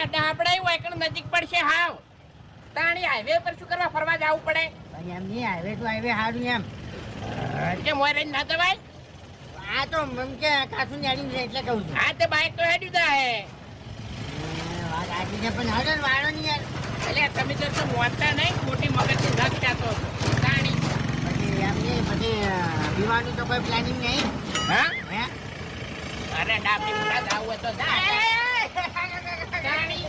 આપણે હોય કે નજીક પડશે હાવ તાણી હાઈવે પર શું કરવા ફરવા જવું પડે એમ નહીં હાઈવે તો હાઈવે સારું એમ કે મોય રહીને ના જવાય આ તો મમ કે કાસું જાડી છે એટલે કહું છું હા તે બાઈક તો હેડી જાય વાત આજી છે પણ હવે વાળો નહીં યાર એટલે તમે તો મોનતા નહીં મોટી મગજની નખ જાતો તાણી પછી એમ નહીં પછી પીવાનું તો કોઈ પ્લાનિંગ નહીં હા હે અરે ડાબી મુડા જાવ હોય તો જા તાણી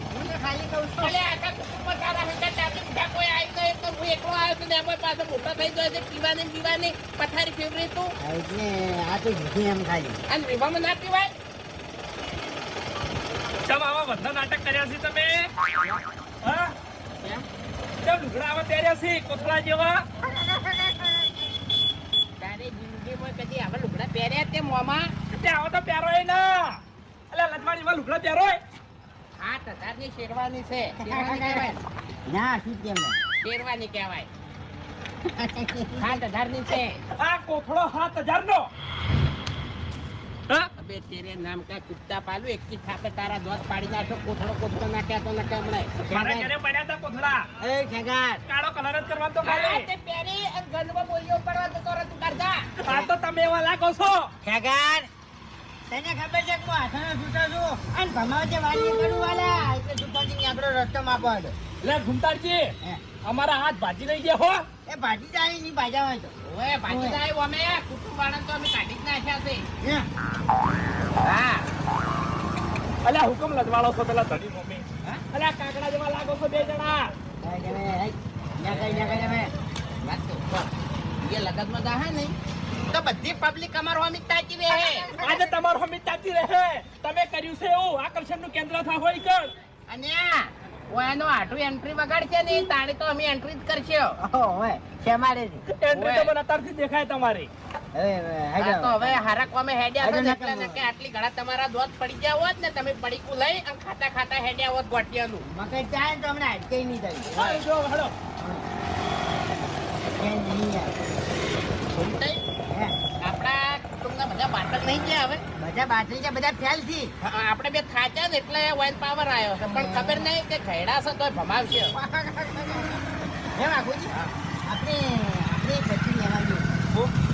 હું તો ખાલી કહું છું અલે આખા કુટુંબમાં તારા હંગા ડાબી મુડા કોઈ આવ્યું નહીં તો હું એકલો આવ્યો છું ને એમાં પાછો મોટો થઈ ગયો છે પીવાની પથારી ફેવરી તું એટલે આ તો જીધી એમ ખાલી અને વિવામાં ના પીવાય ચમ આવા બધા નાટક કર્યા છે તમે હા ચમ લુગડા આવા પહેર્યા છે કોથળા જેવા તારે જિંદગીમાં કદી આવા લુગડા પહેર્યા તે મોમાં તે આવો તો પહેરોય ના અલ્યા લજવાડીમાં લુગડા પહેરોય 8,000 ની શેરવાની છે શેરવાની કહેવાય ના શું કેમ શેરવાની કહેવાય 7,000 ની છે આ કોથળો 7,000 નો હા અબે તેરે નામ કા કુત્તા પાલું એક કી ખાતે તારા દોત પાડી નાખો કોથળો નાખ્યા તો નકે હમણે મારા ઘરે પડ્યા હતા કોથળા એ ખેગાર કાળો કલર જ કરવાનો તો ખાલી તે પેરી અને ગંદવા બોલીઓ પડવા તો તરત કરતા આ તો તમે એવા લાગો છો ખેગાર તને ખબર છે કે હું હાથનો છૂટો છું અને ભમાવ છે વાલી કરું વાલા એટલે દુકાનથી આપણો રસ્તો માપો હતો લે ઘૂમતાડજી હે અમારા હાથ ભાજી લઈ ગયા હો એ ભાજી જાય ની ભાજા હોય તો ઓએ બાકી જાય અમે કુટુંબ વાળા તો અમે કાઢી જ નાખ્યા છે હે હા અલ્યા હુકમ લજવાળો છો પેલા ધણી મમ્મી હા? અલ્યા કાકડા જેવા લાગો છો બે જણા વાત તો એ લગનમાં જાહે નહીં તો બધી પબ્લિક અમારો અમિત તાકી રહે આજે તમારો હમી તાતી રહે તમે કર્યું છે એવું આકર્ષણનું કેન્દ્ર થા હોય કર અને ઓયાનો આટું એન્ટ્રી વગાડશે ને તાણી તો અમે એન્ટ્રી જ કરશે ઓય છે મારે એન્ટ્રી તો મને અત્યારથી દેખાય તમારી આ તો હવે હારા કોમે હેડ્યા છો ને એટલે ને કે આટલી ઘણા તમારા દોત પડી ગયા હોત ને તમે પડીકું લઈ અને ખાતા ખાતા હેડ્યા હોત ગોટિયાનું મકઈ ચાય તો હમણાં અટકે નહીં થઈ હા, જો હળો આપણા કુટુંબના બધા બાટક નહીં ગયા હવે બધા બાટલી છે બધા ફેલ થી આપણે બે થાચ્યા ને એટલે વાઇન પાવર આવ્યો છે પણ ખબર નહીં કે ઘેડા છે તોય ભમાવશે હે વાઘુજી આપણે આપણે બચી લેવા